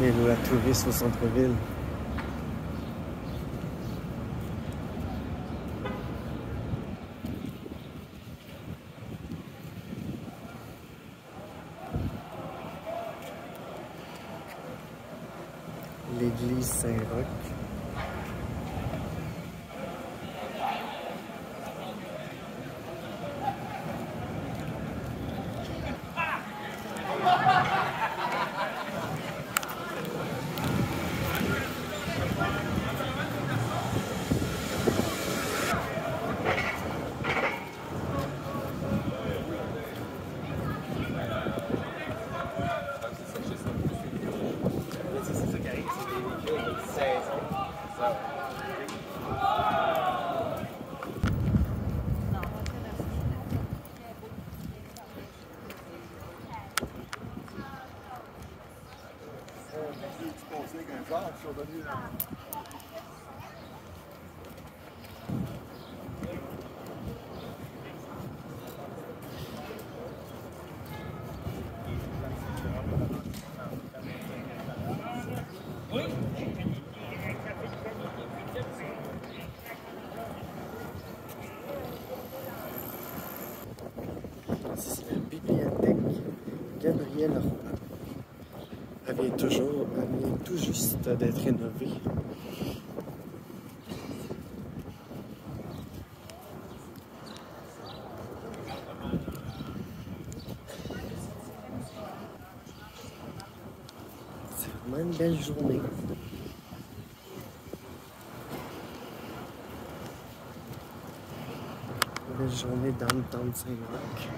Les lois touristes au centre-ville. L'église Saint-Roch. C'est la bibliothèque Gabriel Roy. Elle vient tout juste d'être rénovée. C'est vraiment une belle journée. Une belle journée dans le temps de Saint-Roch.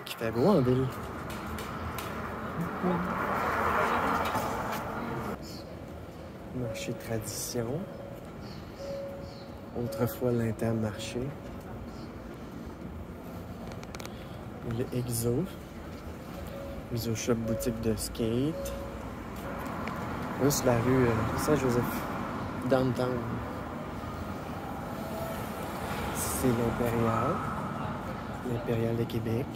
Qui fait beau en ville. Marché tradition. Autrefois l'Intermarché. Le Exo Shop boutique de skate. Là, c'est la rue Saint-Joseph. Downtown. C'est l'Impérial de Québec.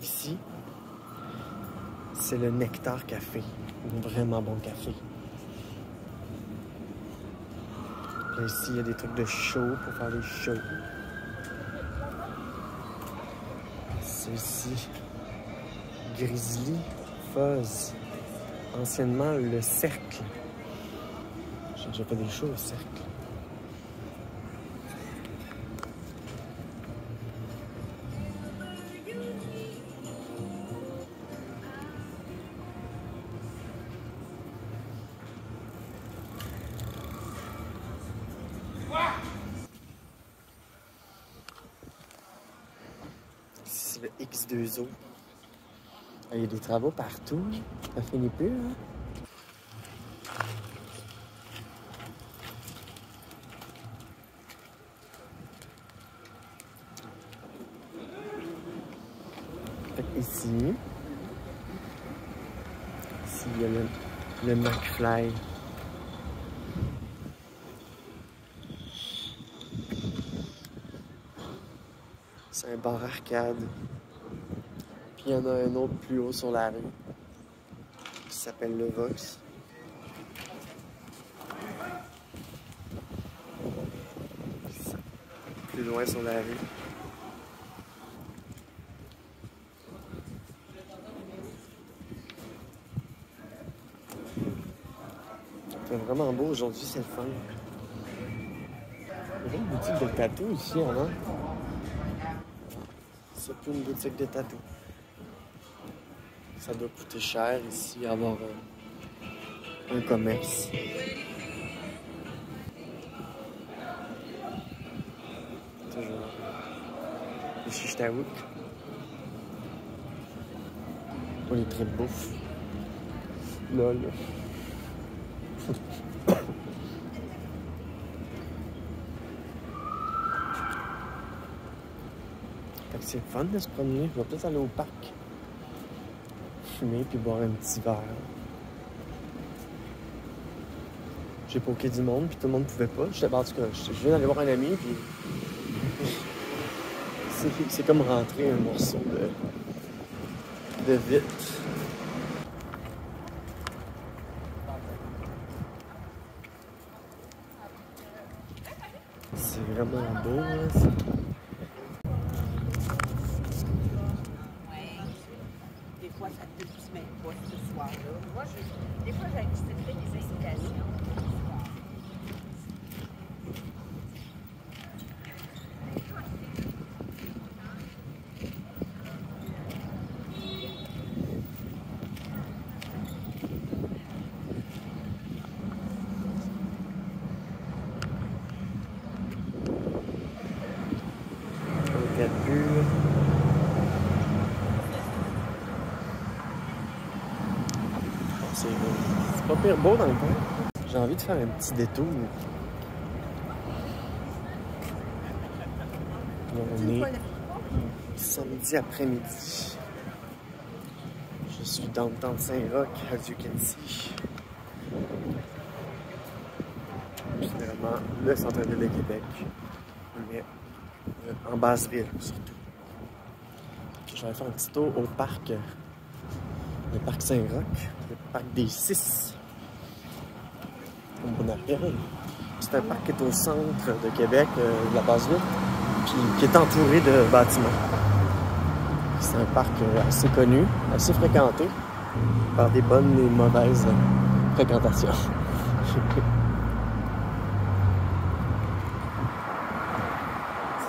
Ici, c'est le Nectar Café. Un vraiment bon café. Là, ici, il y a des trucs de show pour faire des shows. C'est ici Grizzly Fuzz. Anciennement, le Cercle. J'ai déjà fait des shows au Cercle. C'est le X2O. Il y a des travaux partout. Ça finit plus, hein? Ici, il y a le McFly. C'est un bar arcade. Puis il y en a un autre plus haut sur la rue qui s'appelle le Vox. Plus loin sur la rue. C'est vraiment beau aujourd'hui, c'est le fun. Il y a une boutique de tatou ici avant. C'est plus une boutique de tatou. Ça doit coûter cher ici avoir un commerce. Toujours. Les chiches taouk. Pour les prix de bouffe. Lol. Fait que c'est fun de se promener. On va peut-être aller au parc. Fumer puis boire un petit verre. J'ai poké du monde puis tout le monde pouvait pas. En tout cas, je viens d'aller voir un ami puis c'est comme rentrer un morceau de vitre. C'est vraiment beau, hein? Des fois, ça ne te même pas ce soir-là. Moi, des fois, j'acceptais des incitations. C'est pas pire beau dans le coin. J'ai envie de faire un petit détour. On est samedi après-midi. Je suis dans le temps de Saint-Roch, as you can see. Finalement, le centre-ville de Québec, mais en basse-ville surtout. Je vais faire un petit tour au parc, le parc Saint-Roch, le parc des 6, comme on appelle. C'est un parc qui est au centre de Québec, de la basse-ville, puis qui est entouré de bâtiments. C'est un parc assez connu, assez fréquenté, par des bonnes et mauvaises fréquentations.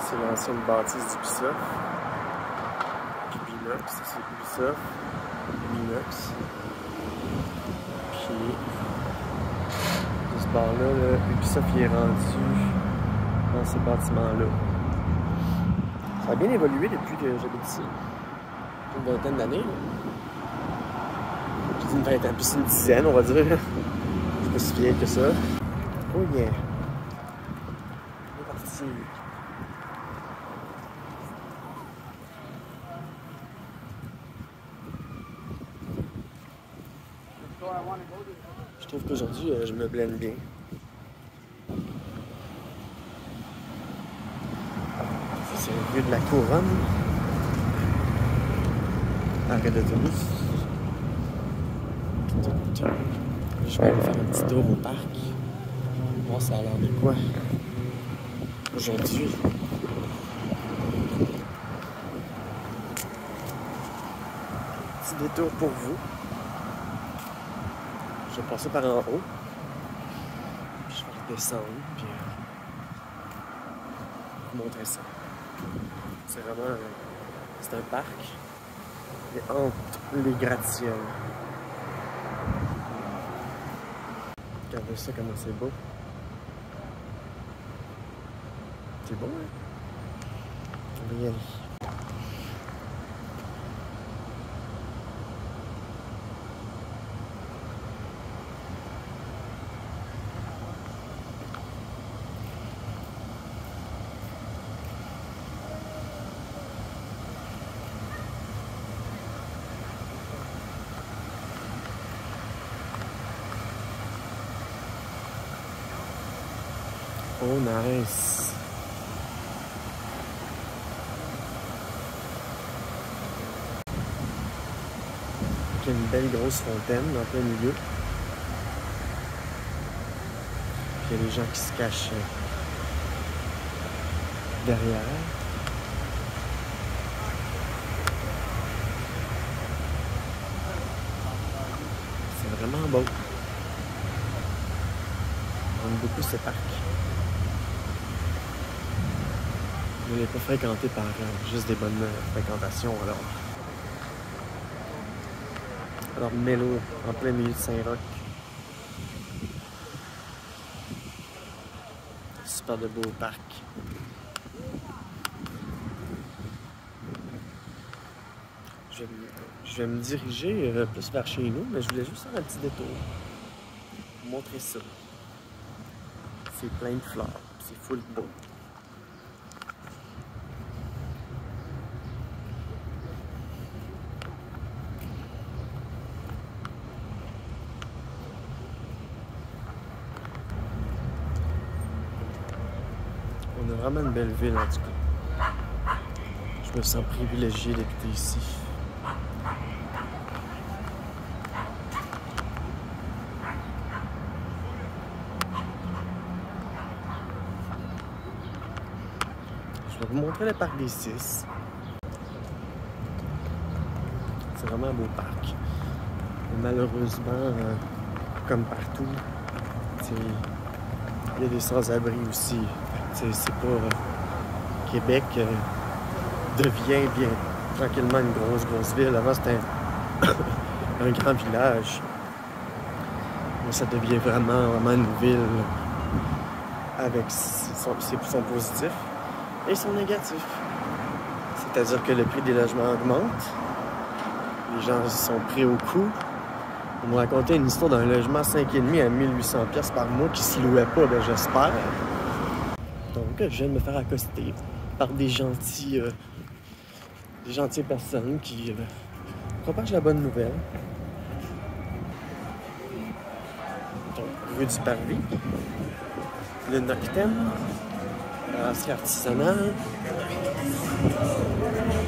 C'est l'ancienne bâtisse d'Ubisoft. Binox, ça c'est Ubisoft. Binox. Puis, de ce bord-là, Ubisoft il est rendu dans ces bâtiments-là. Ça a bien évolué depuis que j'habite ici. Une vingtaine d'années. Je dis une vingtaine, puis c'est une dizaine, on va dire. C'est pas si vieille que ça. Oh yeah! On est parti. Je trouve qu'aujourd'hui, je me blende bien. C'est le vue de la Couronne. Arrêt d'autobus. Je vais aller faire un petit tour au parc. Voir ça a l'air de quoi aujourd'hui. Petit détour pour vous. Je vais passer par en haut. Puis je vais redescendre. Puis vous montrer ça. C'est vraiment... c'est un parc. Et entre les gratte-ciels. Regardez ça, comment c'est beau. C'est beau, hein? On va y aller. Oh, nice. Il y a une belle grosse fontaine dans plein milieu. Puis il y a des gens qui se cachent derrière. C'est vraiment beau. J'aime beaucoup ce parc. Il n'est pas fréquenté par juste des bonnes fréquentations alors Mélo, en plein milieu de Saint-Roch. Super de beau parc. Je vais me diriger plus vers chez nous, mais je voulais juste faire un petit détour. vous montrer ça. C'est plein de fleurs, c'est full beau. On a vraiment une belle ville en tout cas. Je me sens privilégié d'habiter ici. Je vais vous montrer le parc des Six. C'est vraiment un beau parc. Et malheureusement, comme partout, il y a des sans-abri aussi. C'est pas... Québec devient bien tranquillement une grosse ville. Avant, c'était un grand village. Mais ça devient vraiment une ville avec son positif et son négatif. C'est-à-dire que le prix des logements augmente. Les gens sont pris au coup. On m'a raconté une histoire d'un logement 5,5 à 1800$ par mois qui ne se louait pas, ben j'espère. Donc, je viens de me faire accoster par des gentilles personnes qui propagent la bonne nouvelle. Donc, rue du Parvis, le Noctem, la brasserie artisanale,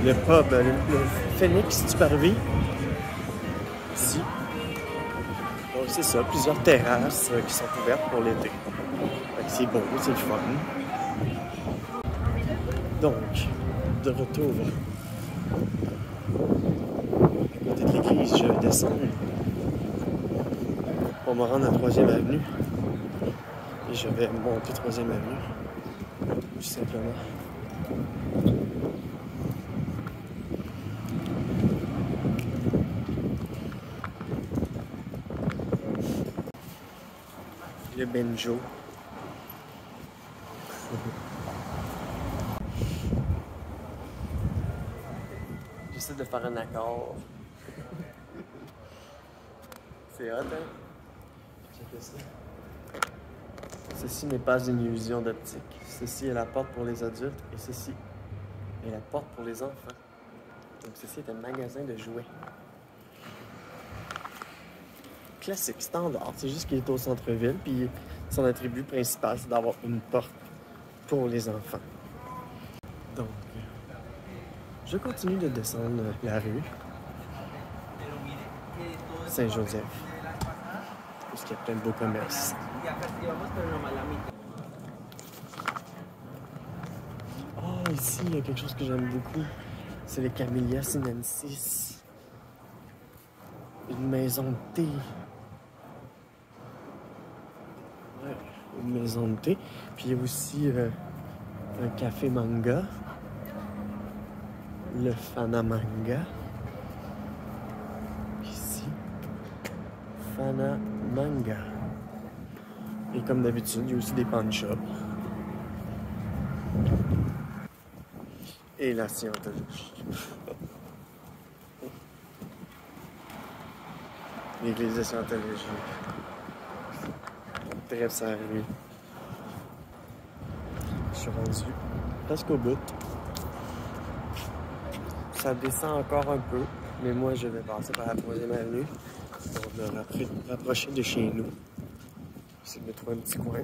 le pub, le Phoenix du Parvis, ici. Donc, c'est ça, plusieurs terrasses qui sont ouvertes pour l'été. C'est beau, c'est le fun. Donc, de retour à côté de l'église, je vais descendre pour me rendre à 3e avenue. Et je vais monter 3e avenue, tout simplement. Le Benjo. J'essaie de faire un accord. C'est hot, hein? Checkez ça. Ceci n'est pas une illusion d'optique. Ceci est la porte pour les adultes et ceci est la porte pour les enfants. Donc ceci est un magasin de jouets. Classique, standard. C'est juste qu'il est au centre-ville, puis son attribut principal, c'est d'avoir une porte pour les enfants. Donc, je continue de descendre la rue Saint-Joseph, parce qu'il y a plein de beaux commerces. Oh, ici, il y a quelque chose que j'aime beaucoup. C'est les Camellia Sinensis. Une maison de thé. Ouais, une maison de thé. Puis il y a aussi un café manga. Le Fana Manga. Ici. Fana Manga. Et comme d'habitude, il y a aussi des pawn shops. Et la scientologie. L'église de Scientologie. Très sérieux. Je suis rendu presque au bout. Ça descend encore un peu, mais moi je vais passer par la 3e avenue pour me rapprocher de chez nous. J'essaie de me trouver un petit coin.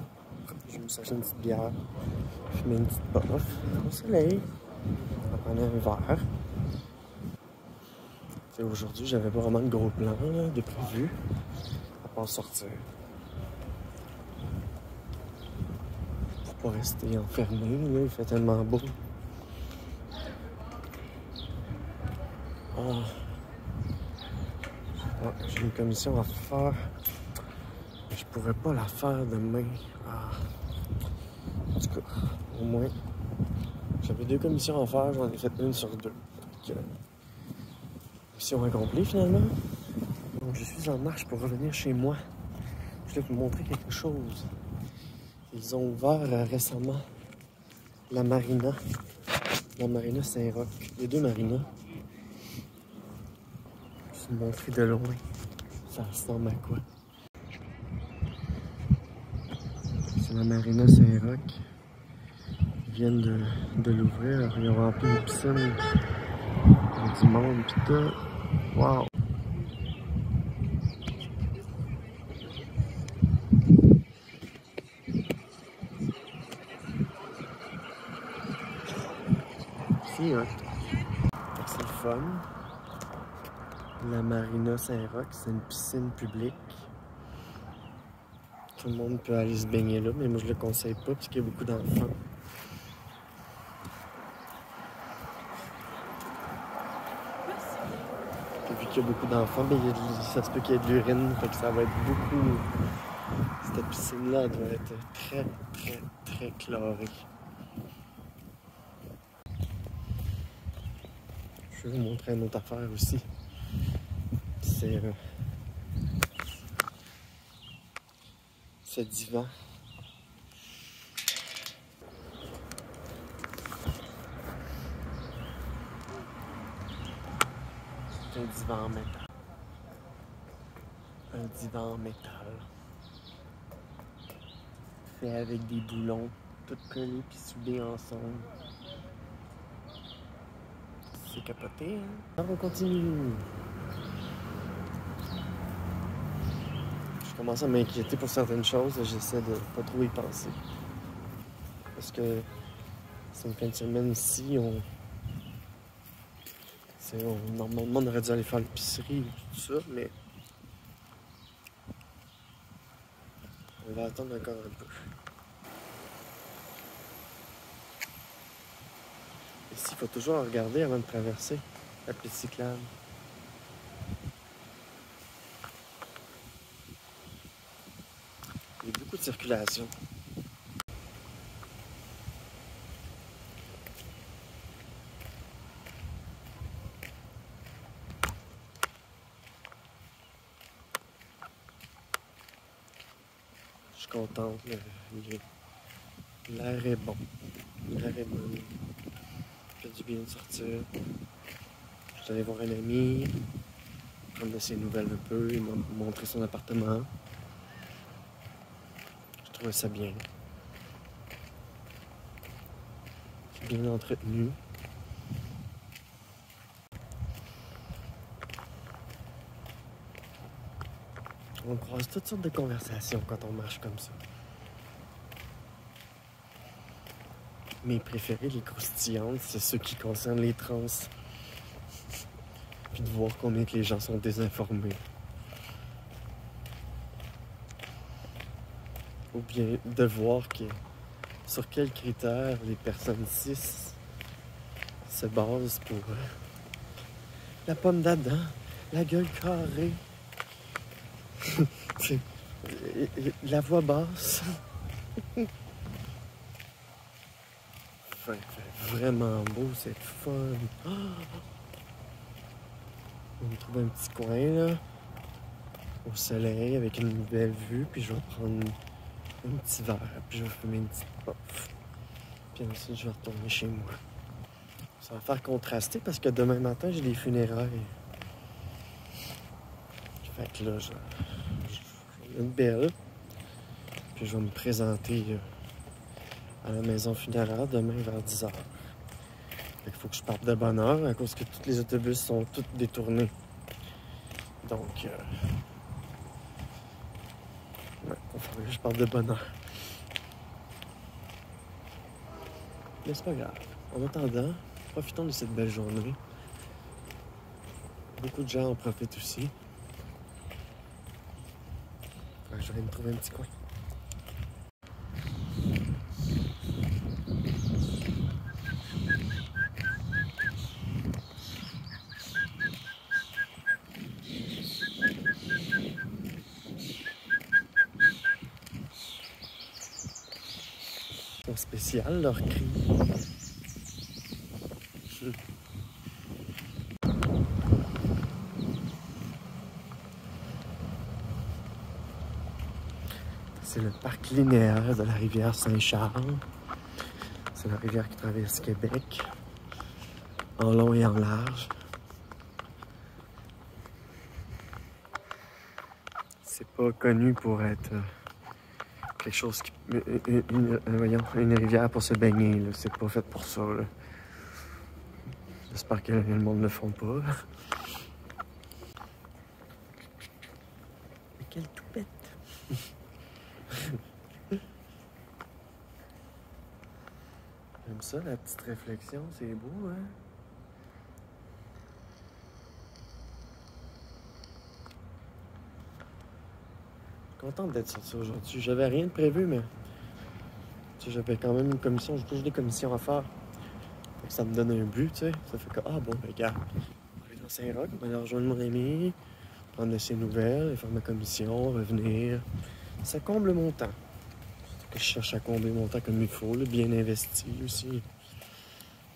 Je vais me chercher une petite bière, fumer une petite puff au soleil, en prendre un verre. Aujourd'hui, j'avais pas vraiment de gros plans là, de prévu, à part sortir. Pour pas rester enfermé, là, il fait tellement beau. Ah. Ouais, j'ai une commission à faire. Je pourrais pas la faire demain. Ah. En tout cas, au moins, j'avais 2 commissions à faire, j'en ai fait une sur 2. Donc, mission accomplie finalement. Donc je suis en marche pour revenir chez moi. Je vais vous montrer quelque chose. Ils ont ouvert récemment la marina. La marina Saint-Roch. Il y a 2 marinas. Je vais vous montrer de loin. Ça ressemble à quoi? la marina Saint-Roch. Ils viennent de l'ouvrir. Ils ont rempli une piscine avec du monde pis tout. Wow! C'est hot. C'est le fun. La marina Saint-Roch, c'est une piscine publique. Tout le monde peut aller se baigner là, mais moi je le conseille pas parce qu'il y a beaucoup d'enfants. Et vu qu'il y a beaucoup d'enfants, ben, ça se peut qu'il y ait de l'urine, fait que ça va être beaucoup... Cette piscine-là doit être très, très, très chlorée. Je vais vous montrer une autre affaire aussi. C'est ce divan. C'est un divan en métal. Un divan en métal. Fait avec des boulons, tout collés puis soudés ensemble. C'est capoté, hein? Alors on continue. Je commence à m'inquiéter pour certaines choses. J'essaie de pas trop y penser. Parce que c'est une fin de semaine ici, normalement on aurait dû aller faire l'épicerie ou tout ça, mais on va attendre encore un peu. Ici, il faut toujours regarder avant de traverser la piste cyclable. Il y a beaucoup de circulation. Je suis content. L'air est bon. L'air est bon. Ça fait du bien de sortir. Je suis allé voir un ami, prendre de ses nouvelles un peu, il m'a montré son appartement. Je trouvais ça bien. C'est bien entretenu. On croise toutes sortes de conversations quand on marche comme ça. Mes préférés, les croustillantes, c'est ceux qui concernent les trans. Puis de voir combien que les gens sont désinformés. Ou bien de voir sur quels critères les personnes cis se basent pour la pomme d'Adam, la gueule carrée, la voix basse. Enfin, fait vraiment beau, c'est fun. Oh! On trouve un petit coin là, au soleil, avec une belle vue, puis je vais prendre un petit verre, puis je vais fumer une petite puff. Puis ensuite, je vais retourner chez moi. Ça va faire contraster parce que demain matin, j'ai des funérailles. Fait que là, j'ai une belle. Puis je vais me présenter à la maison funéraire demain vers 10h. Fait qu'il faut que je parte de bonne heure à cause que tous les autobus sont tous détournés. Donc, ouais, il faudrait que je parte de bonne heure. Mais c'est pas grave. En attendant, profitons de cette belle journée. Beaucoup de gens en profitent aussi. Ouais, je vais me trouver un petit coin. Ils sont spéciales, leurs cris. C'est le parc linéaire de la rivière Saint-Charles. C'est la rivière qui traverse Québec, en long et en large. C'est pas connu pour être quelque chose qui... voyons, une rivière pour se baigner, là. C'est pas fait pour ça, là. J'espère que le monde ne le font pas, là. Mais quelle toupette! J'aime ça, la petite réflexion, c'est beau, hein? Contente d'être sortie aujourd'hui. J'avais rien de prévu, mais j'avais quand même une commission. J'ai toujours des commissions à faire. Donc ça me donne un but, tu sais. Ça fait que, ah bon, ben regarde, on va aller dans Saint-Roch, on va aller rejoindre mon ami, prendre de ses nouvelles, faire ma commission, revenir. Ça comble mon temps. C'est que je cherche à combler mon temps comme il faut, là, bien investi aussi,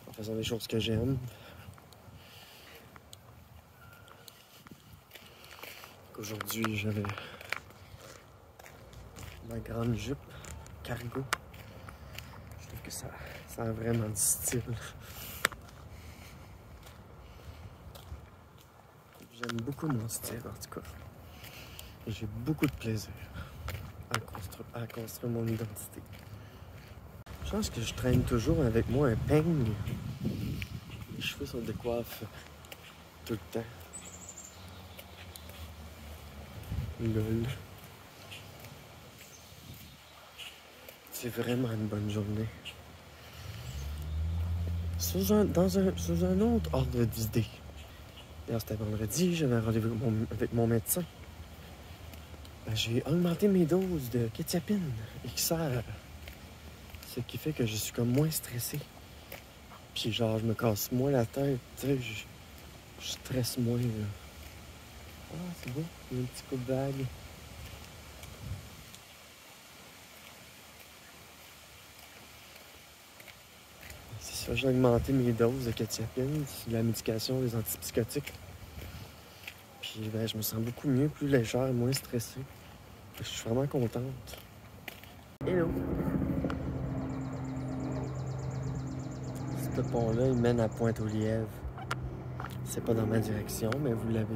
en faisant des choses que j'aime. Aujourd'hui, j'avais ma grande jupe cargo. Je trouve que ça a vraiment du style. J'aime beaucoup mon style, en tout cas. Et j'ai beaucoup de plaisir à construire mon identité. Je pense que je traîne toujours avec moi un peigne. Les cheveux sont décoiffés tout le temps. Lol. C'est vraiment une bonne journée. Sous un autre ordre d'idées. D'ailleurs, c'était vendredi, j'avais un rendez-vous avec mon médecin. Ben, j'ai augmenté mes doses de kétiapine XR. Ce qui fait que je suis comme moins stressé. Puis genre, je me casse moins la tête, tu sais, je stresse moins, là. Ah, c'est beau, il y a un petit coup de bague. C'est ça, j'ai augmenté mes doses de kétiapine, la médication, les antipsychotiques. Puis ben, je me sens beaucoup mieux, plus légère, moins stressée. Je suis vraiment contente. Hello! Ce pont-là, il mène à Pointe-aux-Lièvres. C'est pas dans ma direction, mais vous l'avez...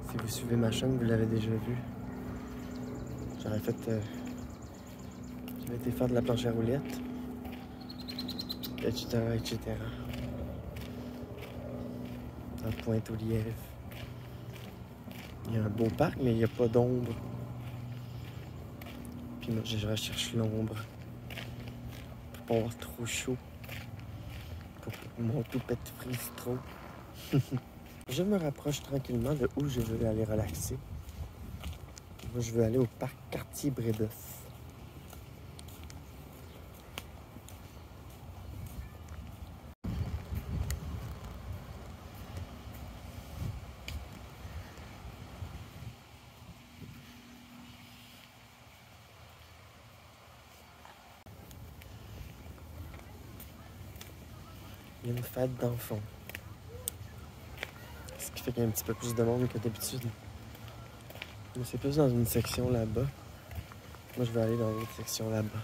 Si vous suivez ma chaîne, vous l'avez déjà vu. J'avais fait... J'avais été faire de la planche à roulettes. Etc., etc. À Pointe-aux-Lièvres. Il y a un beau parc, mais il n'y a pas d'ombre. Puis moi, je recherche l'ombre. Pour pas avoir trop chaud. Pour que mon toupette frise trop. Je me rapproche tranquillement de où je veux aller relaxer. Moi, je veux aller au parc Cartier-Brébeuf. Il y a une fête d'enfants. Ce qui fait qu'il y a un petit peu plus de monde que d'habitude. Mais c'est plus dans une section là-bas. Moi, je vais aller dans l'autre section là-bas.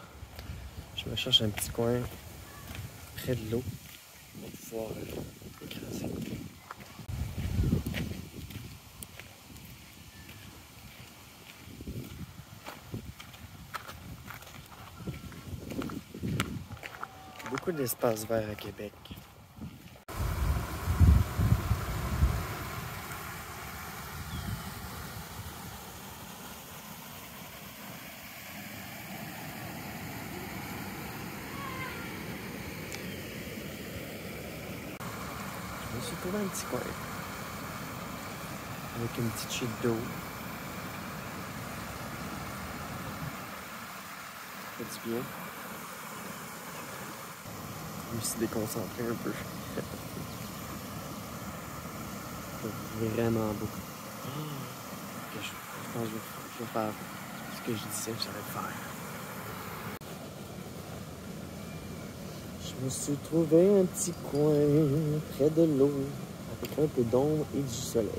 Je me cherche un petit coin près de l'eau pour pouvoir écraser. Beaucoup d'espace vert à Québec. Je me suis trouvé un petit coin avec une petite chute d'eau. Ça fait du bien. Je me suis déconcentré un peu. C'est vraiment beau. Je pense que je vais faire ce que je disais que j'allais faire. Je me suis trouvé un petit coin près de l'eau avec un peu d'ombre et du soleil.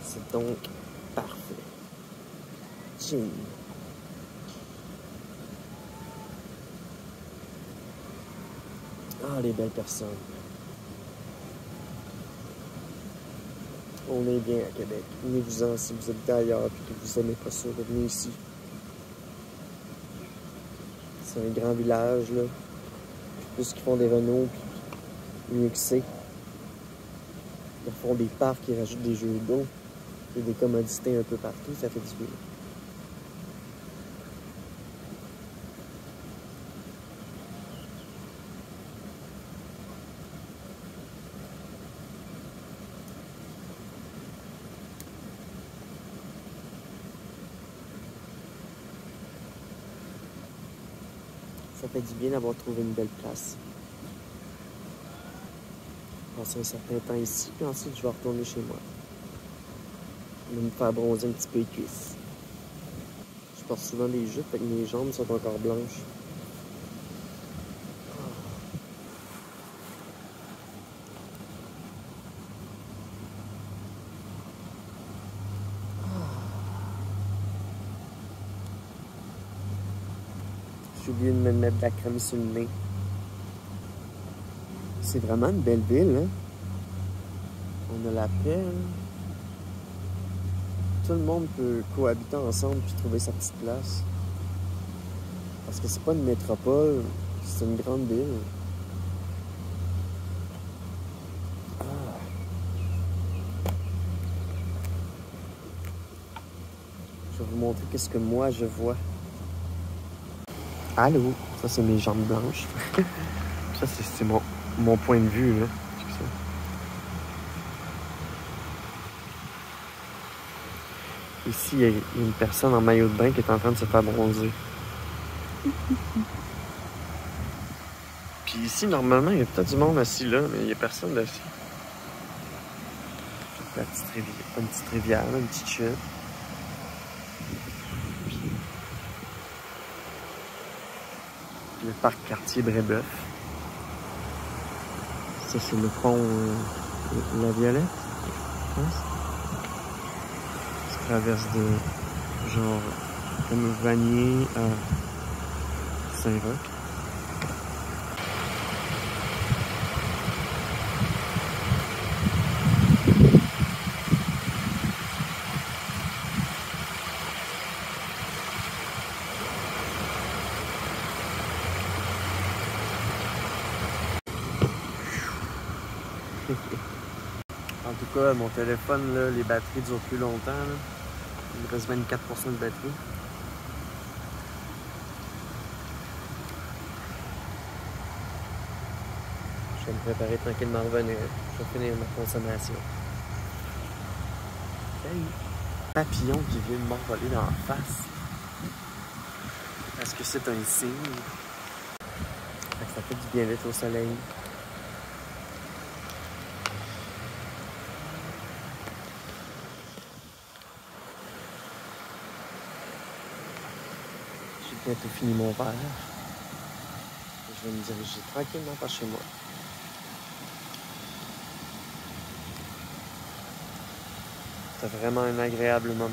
C'est donc parfait. Jean. Ah, les belles personnes. On est bien à Québec. Venez-vous-en si vous êtes d'ailleurs et que vous n'aimez pas ça, revenez ici. C'est un grand village, là. Plus qu'ils font des rénaux, puis mieux que c'est. Ils font des parcs, ils rajoutent des jeux d'eau. Et des commodités un peu partout, ça fait du bien. Ça fait du bien d'avoir trouvé une belle place. Passer un certain temps ici, puis ensuite je vais retourner chez moi. Je vais me faire bronzer un petit peu les cuisses. Je porte souvent des jupes, fait que mes jambes sont encore blanches. J'ai oublié de me mettre de la crème sur le nez. C'est vraiment une belle ville, hein? On a la paix, hein? Tout le monde peut cohabiter ensemble puis trouver sa petite place. Parce que c'est pas une métropole, c'est une grande ville. Ah. Je vais vous montrer qu'est-ce que moi je vois. Allô? Ça, c'est mes jambes blanches. Ça, c'est mon point de vue, là. Ici, il y a une personne en maillot de bain qui est en train de se faire bronzer. Puis ici, normalement, il y a peut-être du monde assis là, mais il n'y a personne assis. La petite rivière, pas une petite rivière, une petite chute. Puis le parc quartier Brébeuf. Ça, c'est le pont La Violette, je pense. Ça traverse de genre comme Vanier à Saint-Roch. En tout cas, mon téléphone, là, les batteries durent plus longtemps. Là. Il me reste 24% de batterie. Je vais me préparer tranquillement à revenir. Je vais finir ma consommation. Salut! Papillon qui vient de m'envoler dans la face. Est-ce que c'est un signe? Ça fait du bien d'être au soleil. J'ai bientôt fini mon verre. Je vais me diriger tranquillement par chez moi. C'est vraiment un agréable moment.